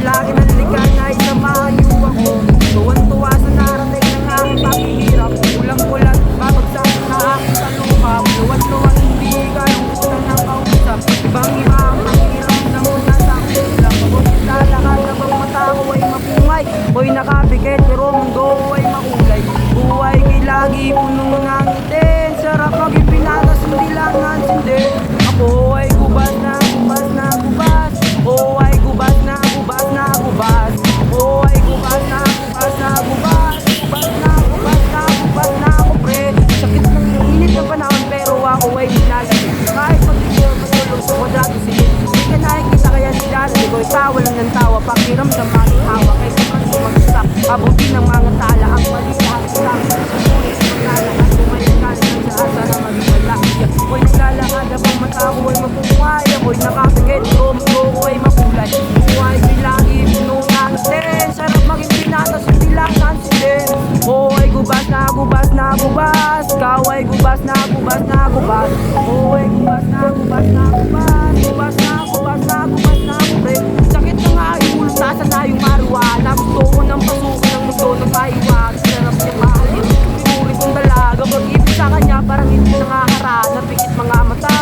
lagi ng ligan ay samayo ako. Tuwan-tuwa sa narating ng aking paghihirap. Ulang-ulat, babagsak na aking talukap. Tuwan-tuwa, hindi kalungkutan ng kausap. Ibang-iba ang pakiramdam mo na sa akin lang. Kung lalakad na bang mata ko ay mapungay, ako'y nakapikit pero mundo ko ay makulay. Buhay kay lagi puno ng ngitin. Sarap maging pinatas, hindi lang ang sindi. Ako ay gubas na gubas na gubas. Oh ay gubas na gubas na gubas. Oh ay gubas na gubas na gubas. Gubas na gubas na gubas na ako pre. Sakit ng init ng panahon pero ako ay ginasakit. Kahit pag-ibig matulog sa kwadrado sige. Hindi ka nakikita kaya nilalagay ko. Tawa lang ng tawa, pakiramdam aking hawak. Ay sobrang sumagsak, abutin ng mga tala. Ang mali lahat lang sa sulit sa maglalakad. Tumayin ka na sa asa na maging malakya. Ako'y naglalakad habang mata ko ay mapungay. Ako'y nakapikit, mundo ko ay makulay. Buhay ko'y lagi puno ng ten. Sarap maging pinatas, hindi lang ang sinden. Oh ay gubas na gubas na gubas. Ikaw ay gubas na gubas na gubas. Oh ay gubas na gubas na gubas. Gubas na gubas na gubas na pre. Sakit na nga yung ulo, nasa na yung marijuana. Gusto ko ng pasuko ng mundo ng pahiwag. Sarap niya mahalin, pinuri kong dalaga. Pag-ibig sa kanya parang hindi nangaharana. Pikit mga mata,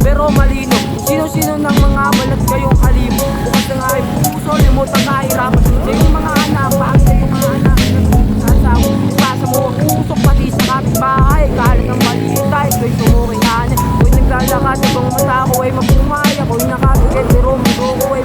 pero malino. Sino-sino ng mga balat kayong halimo. Bukas na nga yung puso, limot ang kahirapan. Sa yung mga anak, paang sa yung mga anak nasasawa, ipasa mo ang usok pati sa kapitbahay. Kalat ng malitay, ko'y sumukinganin. Ako'y naglalakad habang mata ko ay mapumay. Ako'y nakabigay pero mundo ko ay